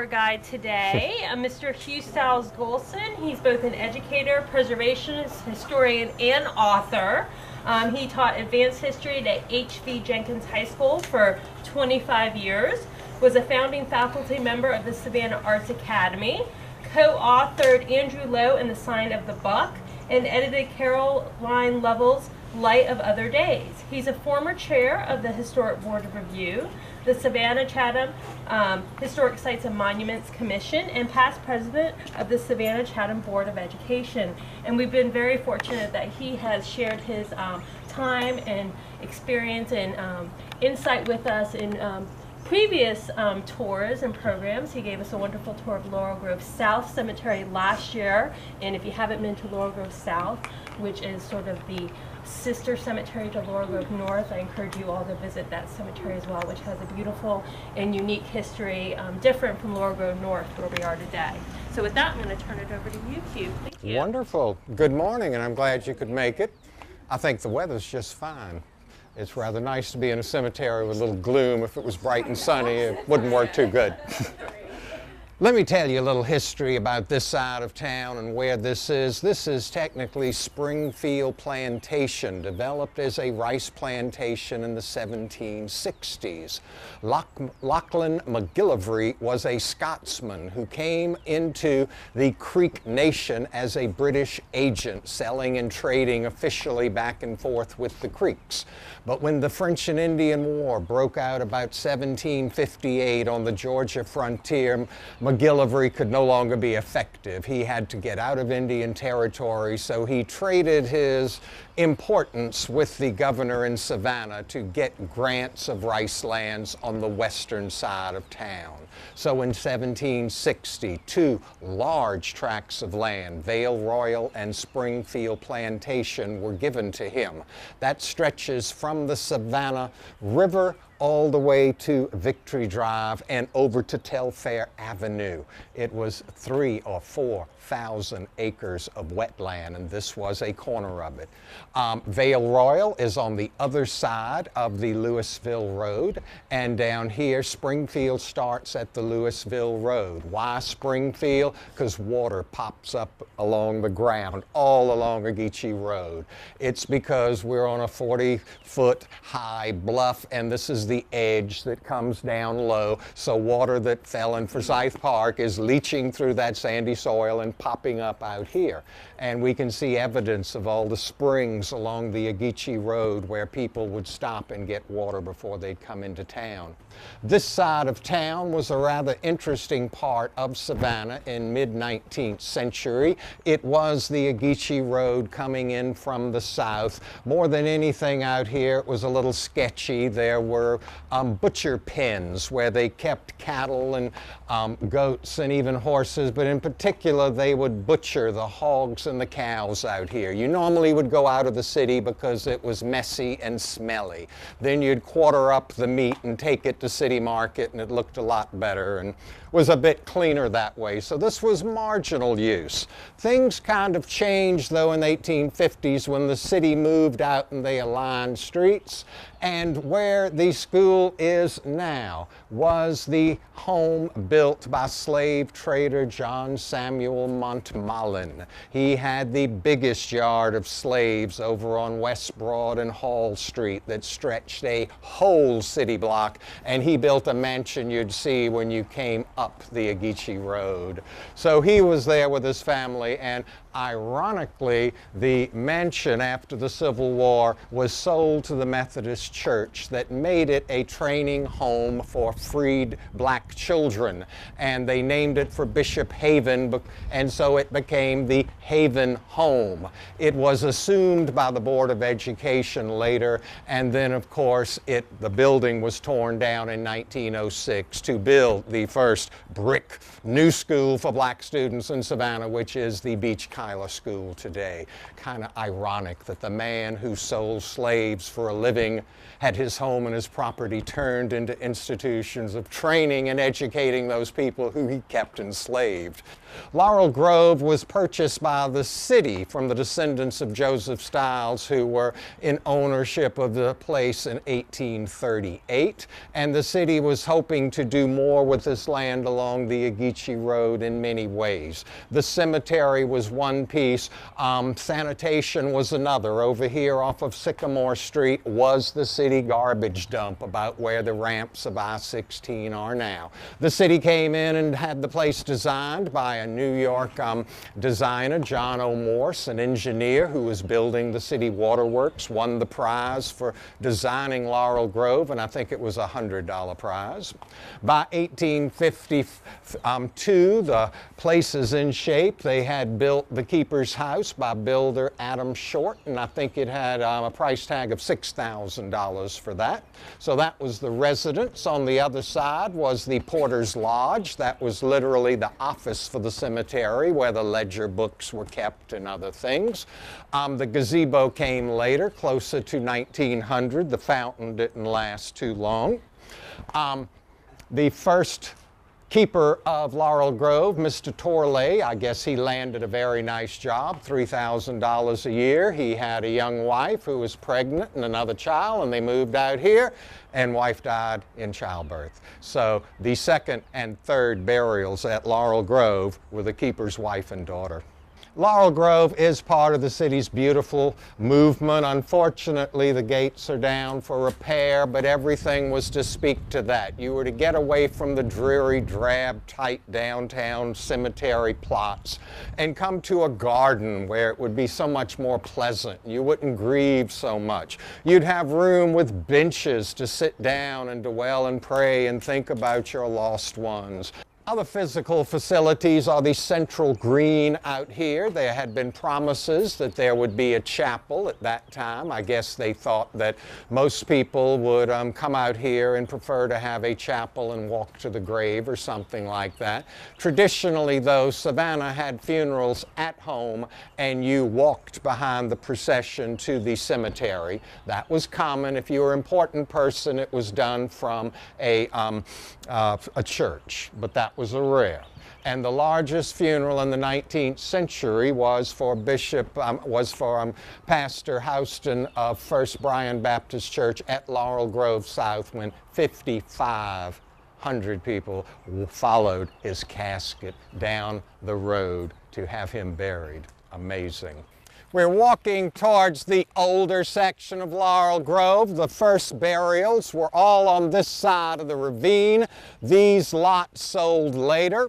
tour guide today, Mr. Hugh Golson. He's both an educator, preservationist, historian, and author. He taught advanced history at H.V. Jenkins High School for 25 years, was a founding faculty member of the Savannah Arts Academy, co-authored Andrew Lowe and the Sign of the Buck, and edited Caroline Lovell's Light of Other Days. He's a former chair of the Historic Board of Review, the Savannah Chatham Historic Sites and Monuments Commission, and past president of the Savannah Chatham Board of Education. And we've been very fortunate that he has shared his time and experience and insight with us in previous tours and programs. He gave us a wonderful tour of Laurel Grove South Cemetery last year, and if you haven't been to Laurel Grove South, which is sort of the sister cemetery to Laurel Grove North, I encourage you all to visit that cemetery as well, which has a beautiful and unique history, different from Laurel Grove North where we are today. So with that, I'm going to turn it over to you, Hugh. Thank you. Wonderful. Good morning, and I'm glad you could make it. I think the weather's just fine. It's rather nice to be in a cemetery with a little gloom. If it was bright and sunny, it wouldn't work too good. Let me tell you a little history about this side of town and where this is. This is technically Springfield Plantation, developed as a rice plantation in the 1760s. Lachlan McGillivray was a Scotsman who came into the Creek Nation as a British agent, selling and trading officially back and forth with the Creeks. But when the French and Indian War broke out about 1758 on the Georgia frontier, McGillivray could no longer be effective. He had to get out of Indian Territory, so he traded his importance with the governor in Savannah to get grants of rice lands on the western side of town. So in 1760, two large tracts of land, Vale Royal and Springfield Plantation, were given to him. That stretches from the Savannah River all the way to Victory Drive and over to Telfair Avenue. It was 3,000 or 4,000 acres of wetland, and this was a corner of it. Vale Royal is on the other side of the Louisville Road, and down here Springfield starts at the Louisville Road. Why Springfield? Because water pops up along the ground all along Ogeechee Road. It's because we're on a 40-foot high bluff, and this is the edge that comes down low, so water that fell in Forsyth Park is leaching through that sandy soil and popping up out here. And we can see evidence of all the springs along the Ogeechee Road where people would stop and get water before they'd come into town. This side of town was a rather interesting part of Savannah in mid-19th century. It was the Ogeechee Road coming in from the south. More than anything out here, it was a little sketchy. There were butcher pens where they kept cattle and goats and even horses, but in particular they would butcher the hogs and the cows out here. You normally would go out of the city because it was messy and smelly. Then you'd quarter up the meat and take it to City Market, and it looked a lot better and was a bit cleaner that way. So this was marginal use. Things kind of changed though in the 1850s when the city moved out and they aligned streets. And where the school is now was the home built by slave trader John Samuel Montmallon. He had the biggest yard of slaves over on West Broad and Hall Street that stretched a whole city block, and he built a mansion you'd see when you came up the Ogeechee Road. So he was there with his family, and ironically, the mansion after the Civil War was sold to the Methodist Church that made it a training home for freed black children. And they named it for Bishop Haven, and so it became the Haven Home. It was assumed by the Board of Education later, and then of course the building was torn down in 1906 to build the first brick new school for black students in Savannah, which is the Beach College Tyler School today. Kind of ironic that the man who sold slaves for a living had his home and his property turned into institutions of training and educating those people who he kept enslaved. Laurel Grove was purchased by the city from the descendants of Joseph Stiles, who were in ownership of the place in 1838, and the city was hoping to do more with this land along the Ogeechee Road in many ways. The cemetery was one piece, sanitation was another. Over here off of Sycamore Street was the city garbage dump, about where the ramps of I-16 are now. The city came in and had the place designed by a New York designer, John O. Morse, an engineer who was building the city waterworks, won the prize for designing Laurel Grove, and I think it was a $100 prize. By 1852, the place is in shape. They had built the keeper's house by builder Adam Short, and I think it had a price tag of $6,000 for that. So that was the residence. On the other side was the Porter's Lodge. That was literally the office for the cemetery where the ledger books were kept and other things. The gazebo came later, closer to 1900. The fountain didn't last too long. The first keeper of Laurel Grove, Mr. Torley, I guess he landed a very nice job, $3,000 a year. He had a young wife who was pregnant and another child, and they moved out here, and wife died in childbirth. So the second and third burials at Laurel Grove were the keeper's wife and daughter. Laurel Grove is part of the city's beautiful movement. Unfortunately, the gates are down for repair, but everything was to speak to that. You were to get away from the dreary, drab, tight downtown cemetery plots and come to a garden where it would be so much more pleasant. You wouldn't grieve so much. You'd have room with benches to sit down and dwell and pray and think about your lost ones. Other physical facilities are the central green out here. There had been promises that there would be a chapel at that time. I guess they thought that most people would come out here and prefer to have a chapel and walk to the grave or something like that. Traditionally, though, Savannah had funerals at home and you walked behind the procession to the cemetery. That was common. If you were an important person, it was done from a church, but that was a rare. And the largest funeral in the 19th century was for Pastor Houston of First Bryan Baptist Church at Laurel Grove South, when 5,500 people followed his casket down the road to have him buried. Amazing. We're walking towards the older section of Laurel Grove. The first burials were all on this side of the ravine. These lots sold later.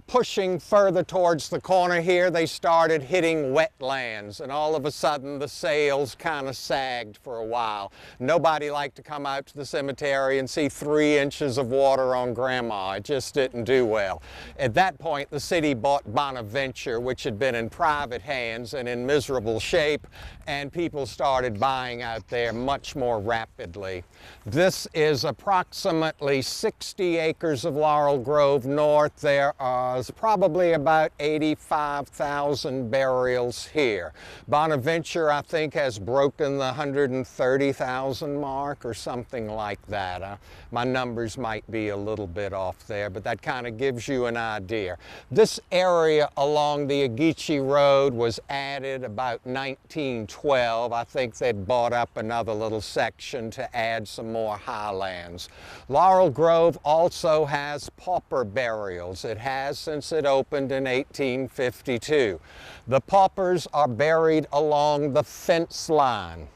Pushing further towards the corner here, they started hitting wetlands, and all of a sudden the sales kind of sagged for a while. Nobody liked to come out to the cemetery and see 3 inches of water on Grandma. It just didn't do well. At that point, the city bought Bonaventure, which had been in private hands and in miserable shape, and people started buying out there much more rapidly. This is approximately 60 acres of Laurel Grove North. There are probably about 85,000 burials here. Bonaventure, I think, has broken the 130,000 mark or something like that. My numbers might be a little bit off there, but that kind of gives you an idea. This area along the Ogeechee Road was added about 1912. I think they'd bought up another little section to add some more highlands. Laurel Grove also has pauper burials. It has since it opened in 1852. The paupers are buried along the fence line,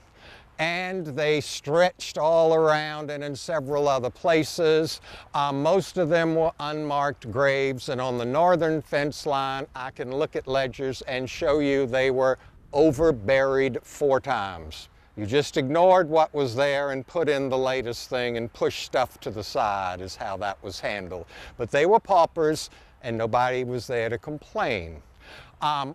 and they stretched all around and in several other places. Most of them were unmarked graves, and on the northern fence line, I can look at ledgers and show you they were over-buried 4 times. You just ignored what was there and put in the latest thing and pushed stuff to the side is how that was handled. But they were paupers, and nobody was there to complain.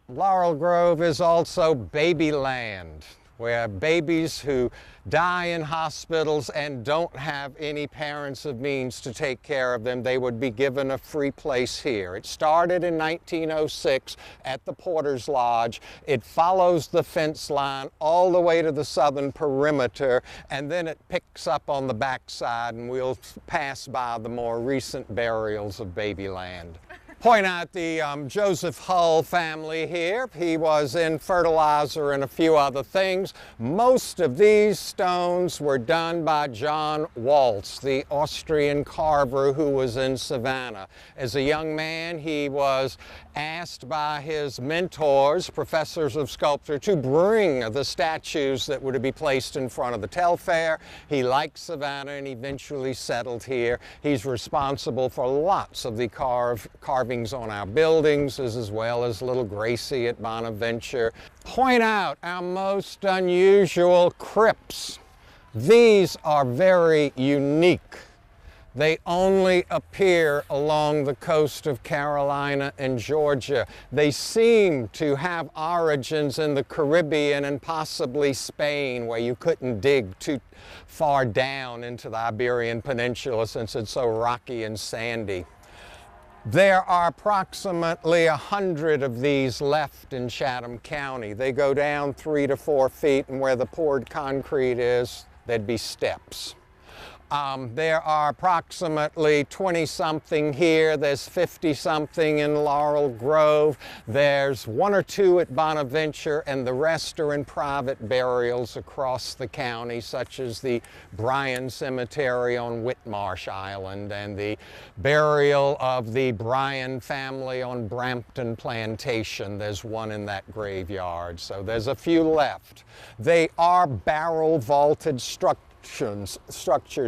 Laurel Grove is also baby land. where babies who die in hospitals and don't have any parents of means to take care of them, they would be given a free place here. It started in 1906 at the Porter's Lodge. It follows the fence line all the way to the southern perimeter, and then it picks up on the backside, and we'll pass by the more recent burials of Babyland. Point out the Joseph Hull family here. He was in fertilizer and a few other things. Most of these stones were done by John Waltz, the Austrian carver who was in Savannah. As a young man, he was asked by his mentors, professors of sculpture, to bring the statues that were to be placed in front of the Telfair. He liked Savannah and eventually settled here. He's responsible for lots of the carvings on our buildings, as well as Little Gracie at Bonaventure. Point out our most unusual crypts. These are very unique. They only appear along the coast of Carolina and Georgia. They seem to have origins in the Caribbean and possibly Spain, where you couldn't dig too far down into the Iberian Peninsula since it's so rocky and sandy. There are approximately 100 of these left in Chatham County. They go down 3 to 4 feet, and where the poured concrete is, there'd be steps. There are approximately 20-something here. There's 50-something in Laurel Grove. There's 1 or 2 at Bonaventure, and the rest are in private burials across the county, such as the Berrien Cemetery on Whitmarsh Island and the burial of the Berrien family on Brampton Plantation. There's one in that graveyard, so there's a few left. They are barrel vaulted structures,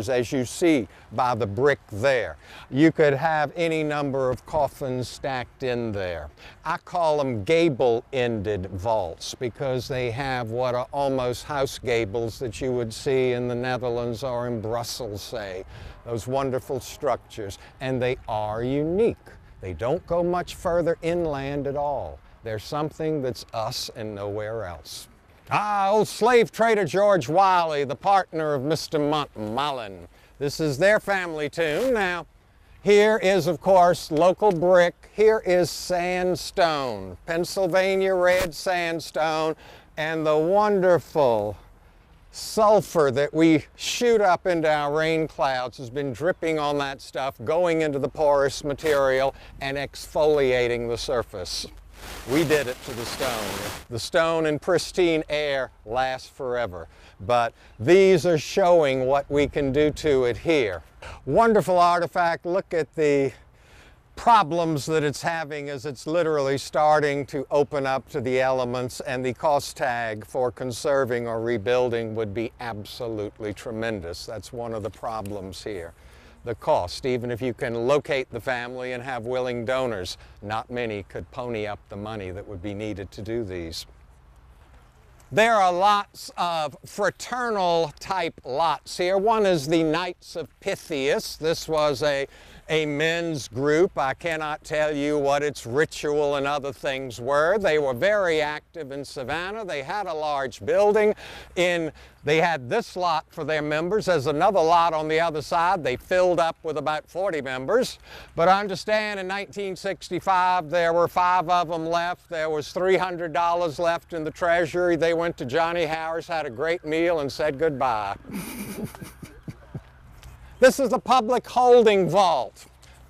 as you see by the brick there. You could have any number of coffins stacked in there. I call them gable-ended vaults because they have what are almost house gables that you would see in the Netherlands or in Brussels, say. Those wonderful structures, and they are unique. They don't go much further inland at all. They're something that's us and nowhere else. Old slave trader George Wiley, the partner of Mr. Mullen. This is their family tomb. Now, here is, of course, local brick. Here is sandstone, Pennsylvania red sandstone, and the wonderful sulfur that we shoot up into our rain clouds has been dripping on that stuff, going into the porous material and exfoliating the surface. We did it to the stone. The stone in pristine air lasts forever, but these are showing what we can do to it here. Wonderful artifact. Look at the problems that it's having as it's literally starting to open up to the elements, and the cost tag for conserving or rebuilding would be absolutely tremendous. That's one of the problems here. The cost, even if you can locate the family and have willing donors, not many could pony up the money that would be needed to do these. There are lots of fraternal type lots here. One is the Knights of Pythias. This was a men's group. I cannot tell you what its ritual and other things were. They were very active in Savannah. They had a large building. They had this lot for their members. There's another lot on the other side. They filled up with about 40 members. But I understand in 1965 there were 5 of them left. There was $300 left in the treasury. They went to Johnny Harris, had a great meal, and said goodbye. This is the public holding vault,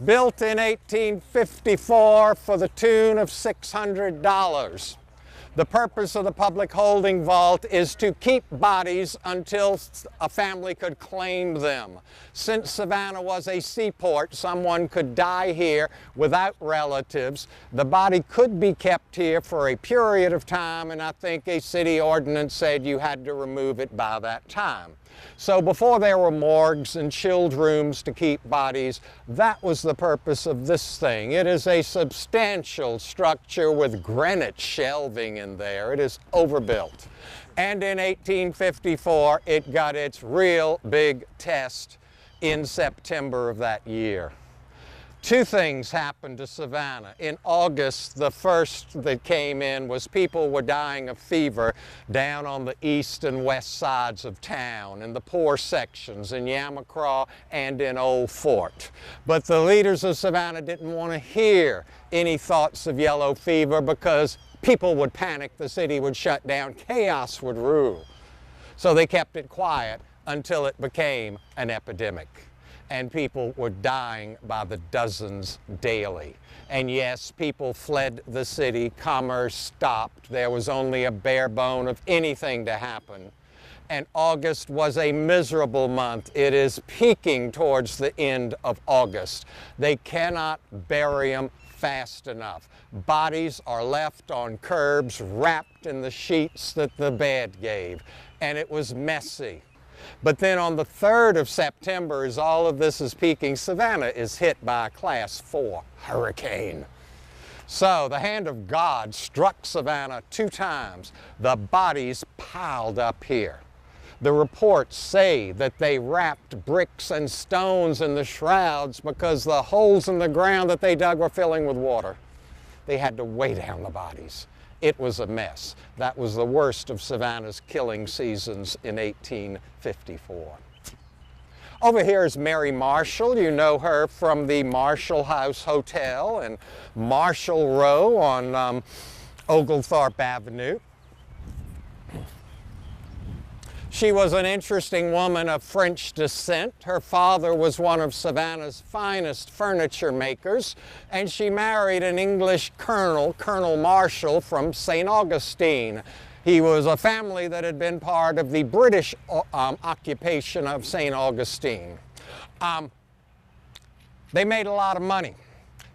built in 1854 for the tune of $600. The purpose of the public holding vault is to keep bodies until a family could claim them. Since Savannah was a seaport, someone could die here without relatives. The body could be kept here for a period of time, and I think a city ordinance said you had to remove it by that time. So before there were morgues and chilled rooms to keep bodies, that was the purpose of this thing. It is a substantial structure with granite shelving in there. It is overbuilt. And in 1854, it got its real big test in September of that year. Two things happened to Savannah. In August, the first that came in was people were dying of fever down on the east and west sides of town, in the poor sections, in Yamacraw and in Old Fort. But the leaders of Savannah didn't want to hear any thoughts of yellow fever because people would panic, the city would shut down, chaos would rule. So they kept it quiet until it became an epidemic. And people were dying by the dozens daily. And yes, people fled the city, commerce stopped, there was only a bare bone of anything to happen. And August was a miserable month. It is peaking towards the end of August. They cannot bury them fast enough. Bodies are left on curbs, wrapped in the sheets that the bed gave. And it was messy. But then on the 3rd of September, as all of this is peaking, Savannah is hit by a Class 4 hurricane. So the hand of God struck Savannah 2 times. The bodies piled up here. The reports say that they wrapped bricks and stones in the shrouds because the holes in the ground that they dug were filling with water. They had to weigh down the bodies. It was a mess. That was the worst of Savannah's killing seasons in 1854. Over here is Mary Marshall. You know her from the Marshall House Hotel and Marshall Row on Oglethorpe Avenue. She was an interesting woman of French descent. Her father was one of Savannah's finest furniture makers, and she married an English colonel, Colonel Marshall from St. Augustine. He was a family that had been part of the British occupation of St. Augustine. They made a lot of money.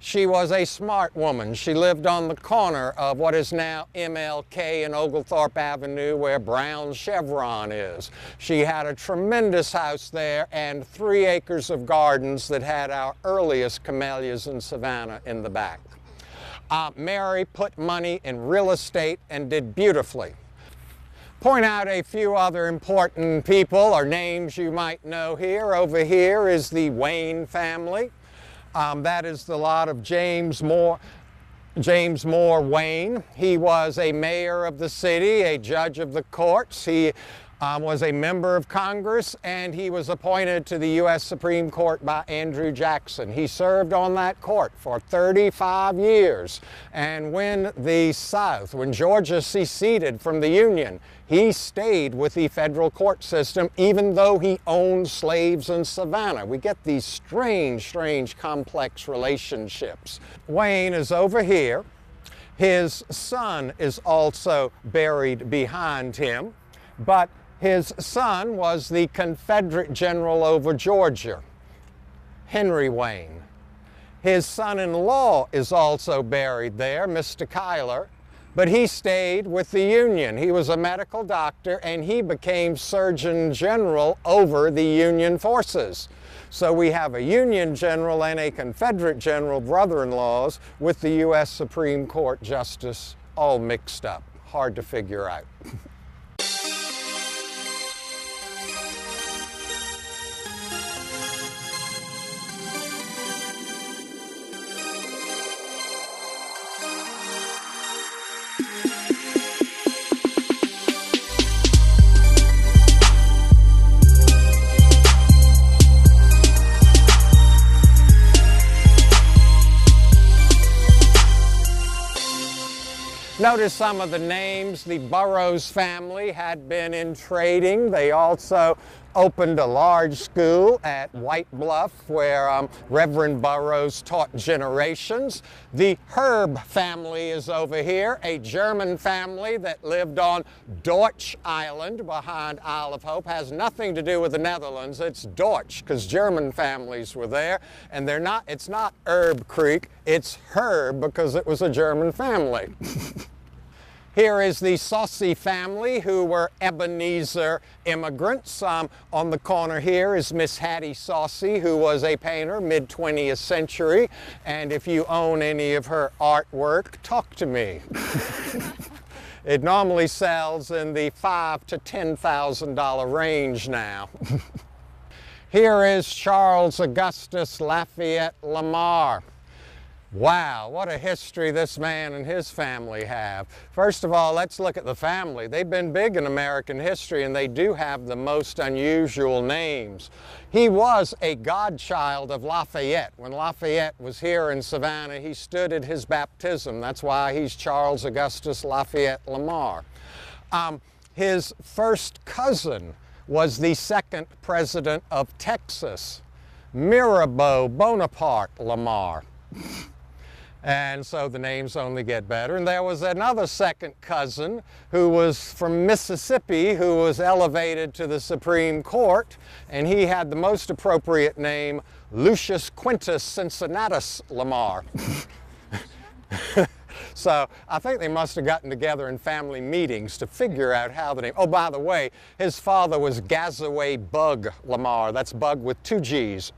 She was a smart woman. She lived on the corner of what is now MLK and Oglethorpe Avenue, where Brown's Chevron is. She had a tremendous house there and 3 acres of gardens that had our earliest camellias in Savannah in the back. Mary put money in real estate and did beautifully. Point out a few other important people or names you might know here. Over here is the Wayne family. That is the lot of James Moore Wayne. He was a mayor of the city, a judge of the courts. He was a member of Congress, and he was appointed to the U.S. Supreme Court by Andrew Jackson. He served on that court for 35 years. And when the South, when Georgia seceded from the Union, he stayed with the federal court system, even though he owned slaves in Savannah. We get these strange, complex relationships. Wayne is over here. His son is also buried behind him, but his son was the Confederate general over Georgia, Henry Wayne. His son-in-law is also buried there, Mr. Cuyler, but he stayed with the Union. He was a medical doctor, and he became Surgeon General over the Union forces. So we have a Union general and a Confederate general, brother-in-laws, with the U.S. Supreme Court justice all mixed up. Hard to figure out. Notice some of the names. The Burroughs family had been in trading. They also opened a large school at White Bluff where Reverend Burroughs taught generations. The Herb family is over here, a German family that lived on Deutsch Island behind Isle of Hope. Has nothing to do with the Netherlands. It's Deutsch because German families were there, and it's not Herb Creek, it's Herb because it was a German family. Here is the Saucy family, who were Ebenezer immigrants. On the corner here is Miss Hattie Saucy, who was a painter, mid-20th century. And if you own any of her artwork, talk to me. It normally sells in the $5,000 to $10,000 range now. Here is Charles Augustus Lafayette Lamar. Wow, what a history this man and his family have. First of all, let's look at the family. They've been big in American history, and they do have the most unusual names. He was a godchild of Lafayette. When Lafayette was here in Savannah, he stood at his baptism. That's why he's Charles Augustus Lafayette Lamar. His first cousin was the second president of Texas, Mirabeau Bonaparte Lamar. And so the names only get better. And there was another second cousin who was from Mississippi who was elevated to the Supreme Court, and he had the most appropriate name, Lucius Quintus Cincinnatus Lamar. So I think they must have gotten together in family meetings to figure out how the name. Oh, by the way, his father was Gazaway Bug Lamar. That's Bug with 2 G's.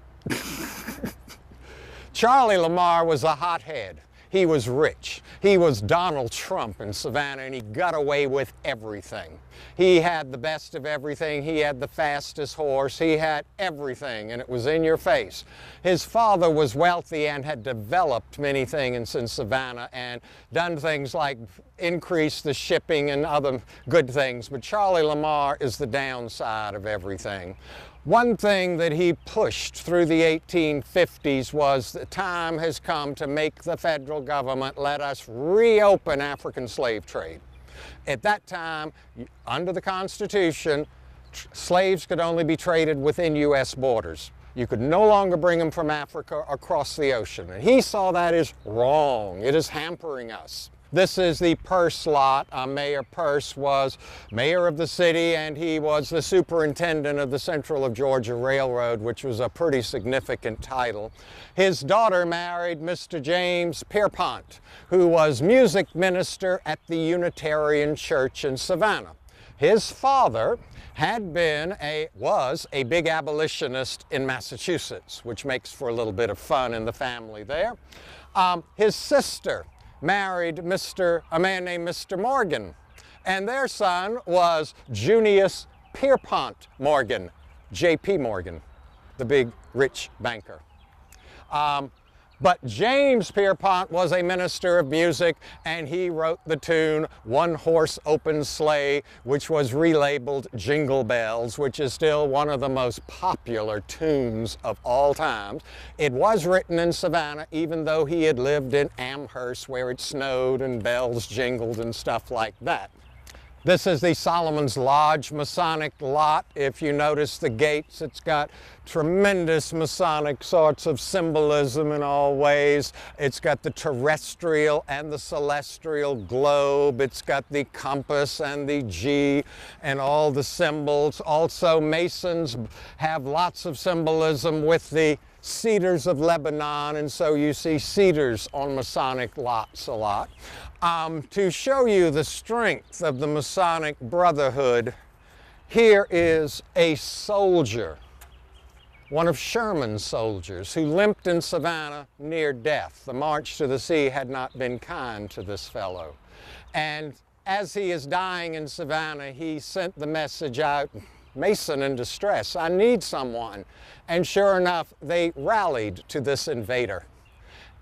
Charlie Lamar was a hothead. He was rich. He was Donald Trump in Savannah, and he got away with everything. He had the best of everything. He had the fastest horse. He had everything, and it was in your face. His father was wealthy and had developed many things in Savannah and done things like increase the shipping and other good things, but Charlie Lamar is the downside of everything. One thing that he pushed through the 1850s was the time has come to make the federal government let us reopen African slave trade. At that time, under the Constitution, slaves could only be traded within U.S. borders. You could no longer bring them from Africa across the ocean. And he saw that as wrong. It is hampering us. This is the Purse lot. Mayor Purse was mayor of the city, and he was the superintendent of the Central of Georgia Railroad, which was a pretty significant title. His daughter married Mr. James Pierpont, who was music minister at the Unitarian Church in Savannah. His father was a big abolitionist in Massachusetts, which makes for a little bit of fun in the family there. His sister married a man named Mr. Morgan, and their son was Junius Pierpont Morgan, J.P. Morgan, the big rich banker. But James Pierpont was a minister of music, and he wrote the tune One Horse Open Sleigh, which was relabeled Jingle Bells, which is still one of the most popular tunes of all times. It was written in Savannah, even though he had lived in Amherst, where it snowed and bells jingled and stuff like that. This is the Solomon's Lodge Masonic lot. If you notice the gates, it's got tremendous Masonic sorts of symbolism in all ways. It's got the terrestrial and the celestial globe. It's got the compass and the G and all the symbols. Also, Masons have lots of symbolism with the cedars of Lebanon, and so you see cedars on Masonic lots a lot. To show you the strength of the Masonic Brotherhood, here is a soldier, one of Sherman's soldiers, who limped in Savannah near death. The march to the sea had not been kind to this fellow. And as he is dying in Savannah, he sent the message out, Mason in distress, I need someone. And sure enough, they rallied to this invader.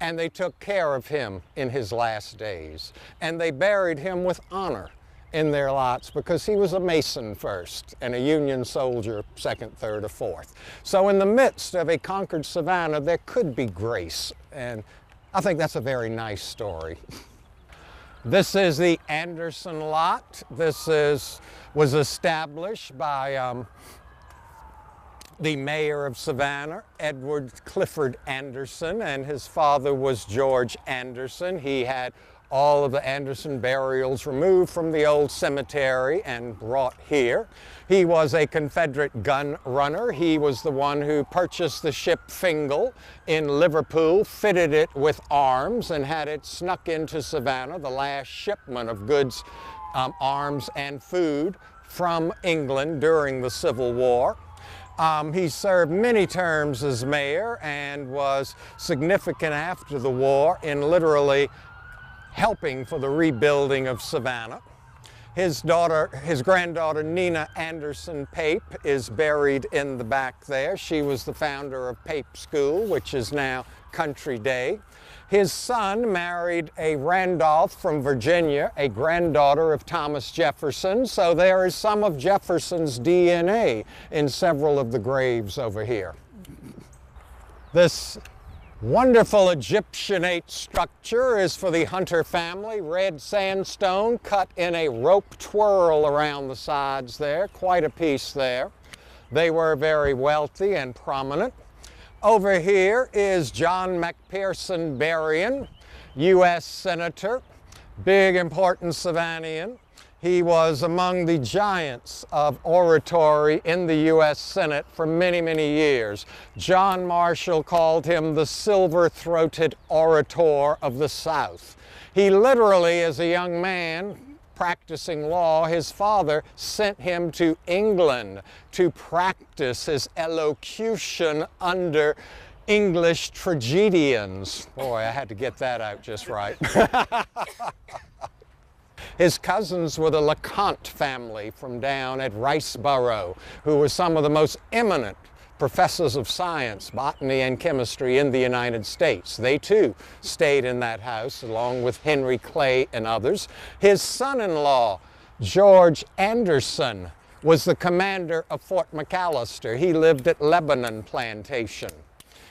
And they took care of him in his last days. And they buried him with honor in their lots because he was a Mason first and a Union soldier second, third, or fourth. So in the midst of a conquered Savannah, there could be grace. And I think that's a very nice story. This is the Anderson lot. This was established by the mayor of Savannah, Edward Clifford Anderson, and his father was George Anderson. He had all of the Anderson burials removed from the old cemetery and brought here. He was a Confederate gun runner. He was the one who purchased the ship Fingal in Liverpool, fitted it with arms, and had it snuck into Savannah, the last shipment of goods, arms, and food from England during the Civil War. He served many terms as mayor and was significant after the war in literally helping for the rebuilding of Savannah. His granddaughter Nina Anderson Pape is buried in the back there. She was the founder of Pape School, which is now Country Day. His son married a Randolph from Virginia, a granddaughter of Thomas Jefferson, so there is some of Jefferson's DNA in several of the graves over here. This wonderful Egyptianate structure is for the Hunter family, red sandstone cut in a rope twirl around the sides there, quite a piece there. They were very wealthy and prominent. Over here is John McPherson Berrien, U.S. Senator, big important Savannian. He was among the giants of oratory in the U.S. Senate for many, many years. John Marshall called him the silver-throated orator of the South. He literally, as a young man practicing law, his father sent him to England to practice his elocution under English tragedians. Boy, I had to get that out just right. His cousins were the LeConte family from down at Riceboro, who were some of the most eminent professors of science, botany and chemistry in the United States. They too stayed in that house along with Henry Clay and others. His son-in-law, George Anderson, was the commander of Fort McAllister. He lived at Lebanon Plantation.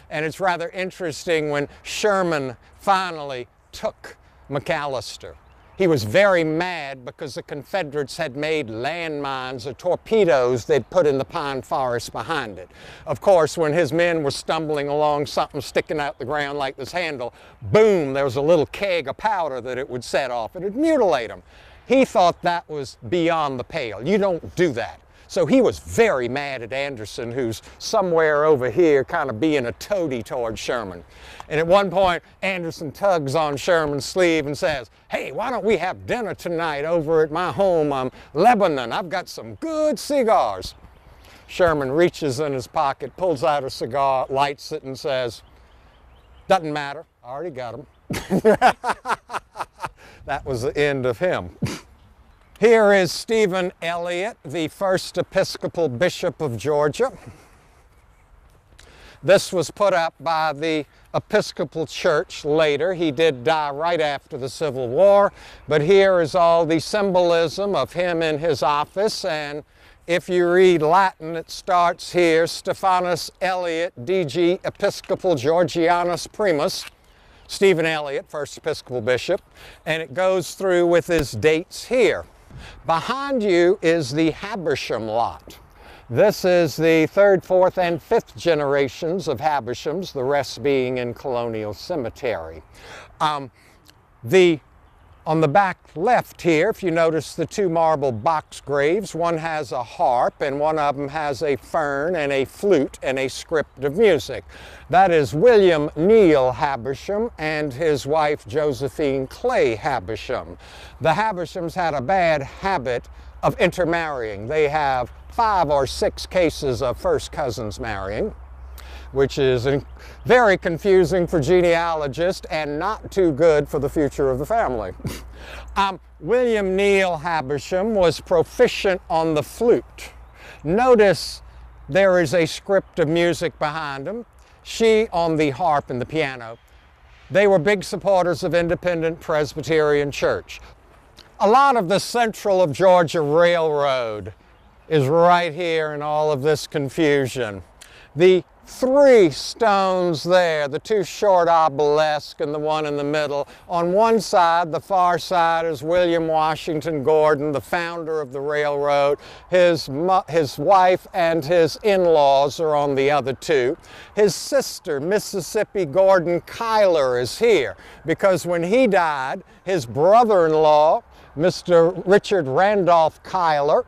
And it's rather interesting when Sherman finally took McAllister. He was very mad because the Confederates had made landmines or torpedoes they'd put in the pine forest behind it. Of course, when his men were stumbling along, something sticking out the ground like this handle, boom, there was a little keg of powder that it would set off. It would mutilate them. He thought that was beyond the pale. You don't do that. So he was very mad at Anderson, who's somewhere over here kind of being a toady toward Sherman. And at one point, Anderson tugs on Sherman's sleeve and says, "Hey, why don't we have dinner tonight over at my home, Lebanon? I've got some good cigars." Sherman reaches in his pocket, pulls out a cigar, lights it, and says, "Doesn't matter, I already got them." That was the end of him. Here is Stephen Elliott, the first Episcopal Bishop of Georgia. This was put up by the Episcopal Church later. He did die right after the Civil War, but here is all the symbolism of him in his office, and if you read Latin, it starts here, Stephanus Elliott, DG Episcopal Georgianus Primus, Stephen Elliott, first Episcopal Bishop, and it goes through with his dates here. Behind you is the Habersham lot. This is the third, fourth, and fifth generations of Habershams, the rest being in Colonial Cemetery. On the back left here, if you notice the two marble box graves, one has a harp and one of them has a fern and a flute and a script of music. That is William Neal Habersham and his wife Josephine Clay Habersham. The Habershams had a bad habit of intermarrying. They have 5 or 6 cases of first cousins marrying, which is very confusing for genealogists and not too good for the future of the family. William Neal Habersham was proficient on the flute. Notice there is a script of music behind him. She on the harp and the piano. They were big supporters of Independent Presbyterian Church. A lot of the Central of Georgia Railroad is right here in all of this confusion. The 3 stones there, the 2 short obelisks and the one in the middle. On one side, the far side, is William Washington Gordon, the founder of the railroad. His wife and his in-laws are on the other 2. His sister, Mississippi Gordon Cuyler, is here because when he died, his brother-in-law, Mr. Richard Randolph Cuyler,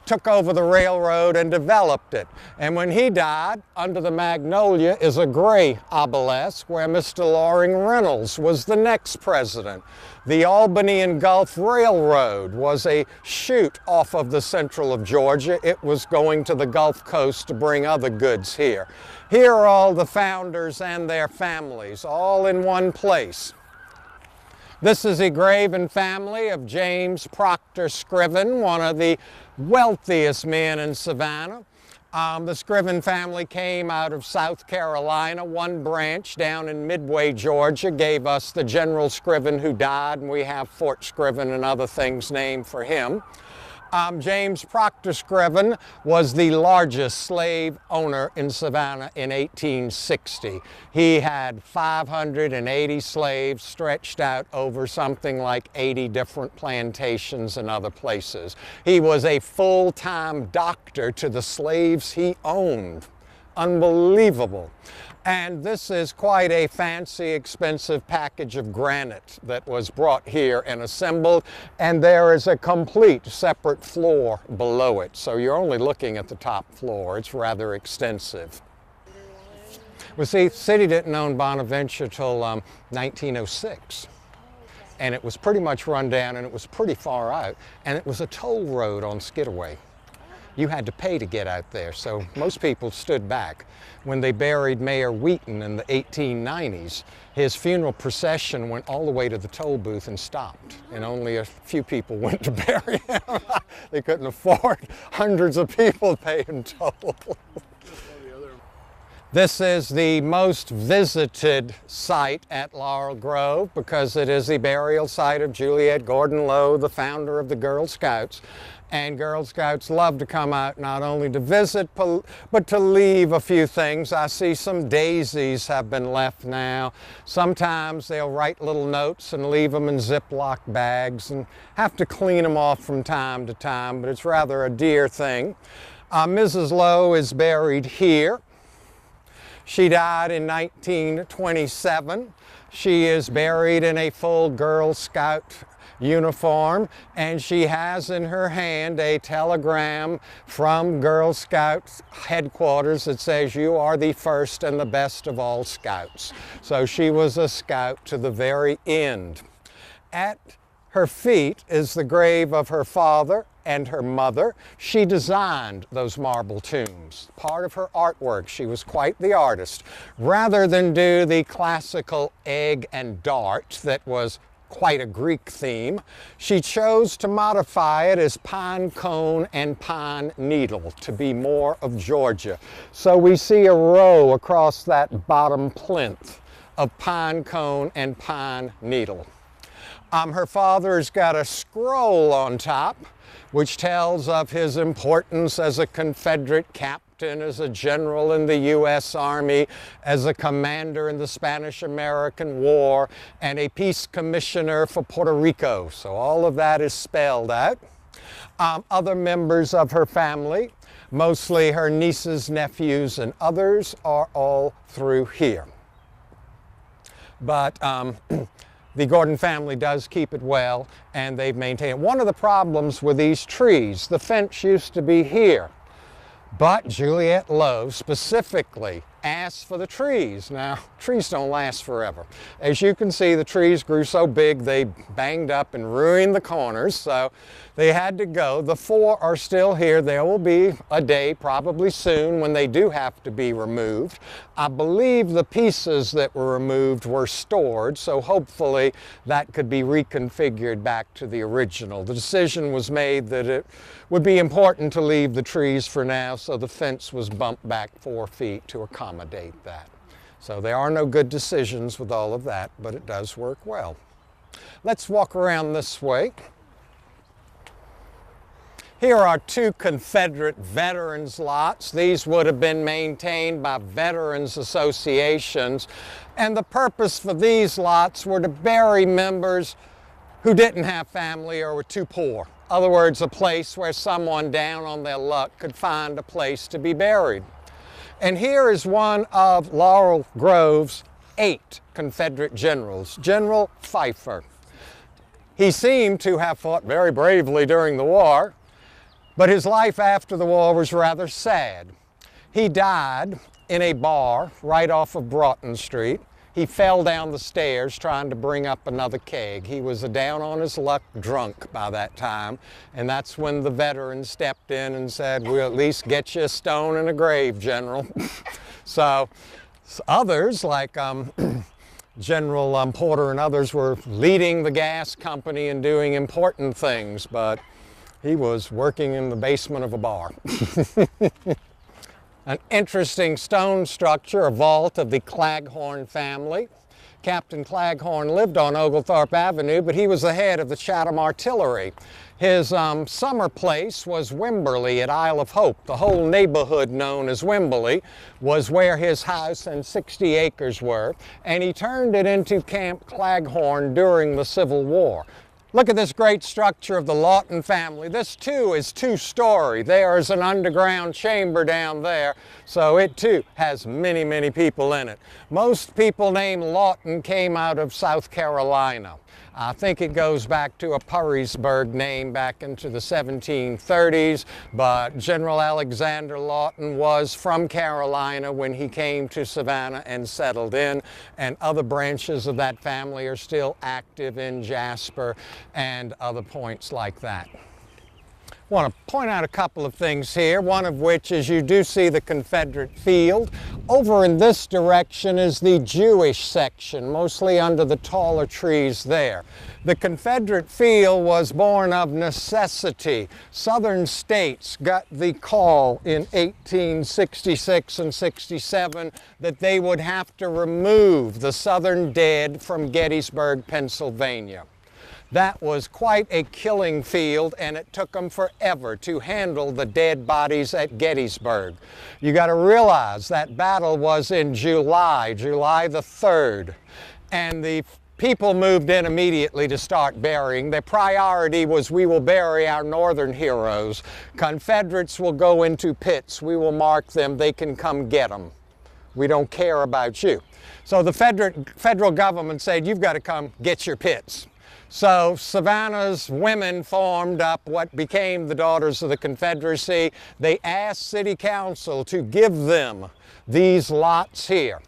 took over the railroad and developed it. And when he died, under the magnolia is a gray obelisk where Mr. Loring Reynolds was the next president. The Albany and Gulf Railroad was a chute off of the Central of Georgia. It was going to the Gulf Coast to bring other goods here. Here are all the founders and their families, all in one place. This is a grave and family of James Proctor Scriven, one of the wealthiest men in Savannah. The Scriven family came out of South Carolina. One branch down in Midway, Georgia, gave us the General Scriven who died, and we have Fort Scriven and other things named for him. James Proctor Scriven was the largest slave owner in Savannah in 1860. He had 580 slaves stretched out over something like 80 different plantations and other places. He was a full-time doctor to the slaves he owned. Unbelievable. And this is quite a fancy, expensive package of granite that was brought here and assembled, and there is a complete separate floor below it. So you're only looking at the top floor. It's rather extensive. Well, see, the city didn't own Bonaventure till 1906. And it was pretty much run down, and it was pretty far out, and it was a toll road on Skidaway. You had to pay to get out there, so most people stood back. When they buried Mayor Wheaton in the 1890s, his funeral procession went all the way to the toll booth and stopped, and only a few people went to bury him. They couldn't afford hundreds of people paying toll. This is the most visited site at Laurel Grove because it is the burial site of Juliette Gordon Low, the founder of the Girl Scouts. And Girl Scouts love to come out not only to visit, but to leave a few things. I see some daisies have been left now. Sometimes they'll write little notes and leave them in Ziploc bags and have to clean them off from time to time, but it's rather a dear thing. Mrs. Low is buried here. She died in 1927. She is buried in a full Girl Scout uniform, and she has in her hand a telegram from Girl Scouts headquarters that says, "You are the first and the best of all Scouts." So she was a Scout to the very end. At her feet is the grave of her father and her mother. She designed those marble tombs, part of her artwork. She was quite the artist. Rather than do the classical egg and dart that was quite a Greek theme, she chose to modify it as pine cone and pine needle to be more of Georgia. So we see a row across that bottom plinth of pine cone and pine needle. Her father's got a scroll on top which tells of his importance as a Confederate captain, as a general in the U.S. Army, as a commander in the Spanish-American War, and a peace commissioner for Puerto Rico. So all of that is spelled out. Other members of her family, mostly her nieces, nephews, and others, are all through here. But the Gordon family does keep it well, and they've maintained it. One of the problems with these trees, the fence used to be here, but Juliette Low specifically asked for the trees. Now, trees don't last forever. As you can see, the trees grew so big they banged up and ruined the corners, so they had to go. The 4 are still here. There will be a day, probably soon, when they do have to be removed. I believe the pieces that were removed were stored, so hopefully that could be reconfigured back to the original. The decision was made that it would be important to leave the trees for now, so the fence was bumped back 4 feet to accommodate that. So there are no good decisions with all of that, but it does work well. Let's walk around this way. Here are 2 Confederate veterans lots. These would have been maintained by veterans associations, and the purpose for these lots were to bury members who didn't have family or were too poor. In other words, a place where someone down on their luck could find a place to be buried. And here is one of Laurel Grove's 8 Confederate generals, General Pfeiffer. He seemed to have fought very bravely during the war, but his life after the war was rather sad. He died in a bar right off of Broughton Street. He fell down the stairs trying to bring up another keg. He was down on his luck drunk by that time, and that's when the veterans stepped in and said, "We'll at least get you a stone and a grave, General." So others like General Porter and others were leading the gas company and doing important things, but he was working in the basement of a bar. An interesting stone structure, a vault of the Claghorn family. Captain Claghorn lived on Oglethorpe Avenue, but he was the head of the Chatham Artillery. His summer place was Wimberley at Isle of Hope. The whole neighborhood known as Wimberley was where his house and 60 acres were, and he turned it into Camp Claghorn during the Civil War. Look at this great structure of the Lawton family. This too is two-story. There is an underground chamber down there, so it too has many, many people in it. Most people named Lawton came out of South Carolina. I think it goes back to a Purrysburg name back into the 1730s, but General Alexander Lawton was from Carolina when he came to Savannah and settled in, and other branches of that family are still active in Jasper and other points like that. I want to point out a couple of things here, one of which is you do see the Confederate field. Over in this direction is the Jewish section, mostly under the taller trees there. The Confederate field was born of necessity. Southern states got the call in 1866 and 67 that they would have to remove the Southern dead from Gettysburg, Pennsylvania. That was quite a killing field, and it took them forever to handle the dead bodies at Gettysburg. You got to realize that battle was in July the 3rd, and the people moved in immediately to start burying. Their priority was, we will bury our Northern heroes. Confederates will go into pits. We will mark them. They can come get them. We don't care about you. So the federal government said, you've got to come get your pits. So Savannah's women formed up what became the Daughters of the Confederacy. They asked City Council to give them these lots here.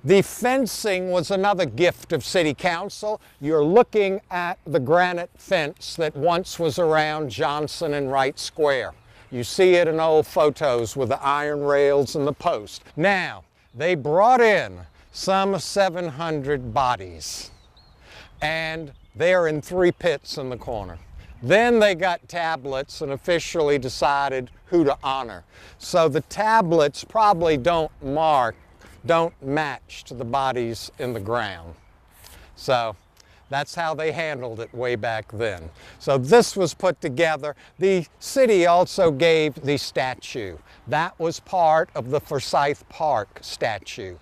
The fencing was another gift of City Council. You're looking at the granite fence that once was around Johnson and Wright Square. You see it in old photos with the iron rails and the post. Now, they brought in some 700 bodies, and they're in 3 pits in the corner. Then they got tablets and officially decided who to honor. So the tablets probably don't match to the bodies in the ground. So that's how they handled it way back then. So this was put together. The city also gave the statue. That was part of the Forsyth Park statue.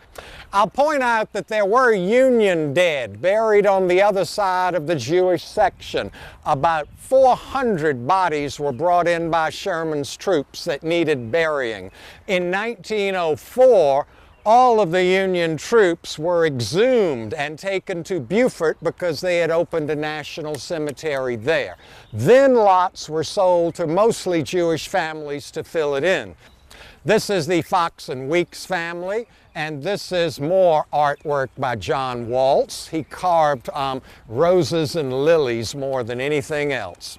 I'll point out that there were Union dead buried on the other side of the Jewish section. About 400 bodies were brought in by Sherman's troops that needed burying. In 1904, all of the Union troops were exhumed and taken to Beaufort because they had opened a national cemetery there. Then lots were sold to mostly Jewish families to fill it in. This is the Fox and Weeks family, and this is more artwork by John Waltz. He carved roses and lilies more than anything else.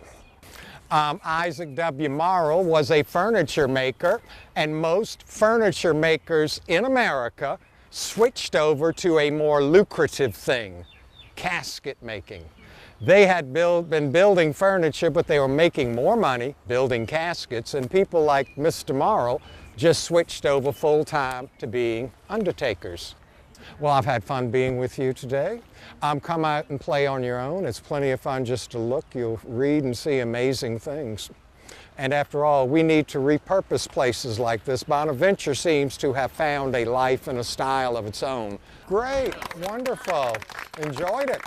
Isaac W. Morrow was a furniture maker, and most furniture makers in America switched over to a more lucrative thing, casket making. They had been building furniture, but they were making more money building caskets, and people like Mr. Morrow just switched over full-time to being undertakers. Well, I've had fun being with you today. Come out and play on your own. It's plenty of fun just to look. You'll read and see amazing things. And after all, we need to repurpose places like this. Bonaventure seems to have found a life and a style of its own. Great, wonderful, enjoyed it.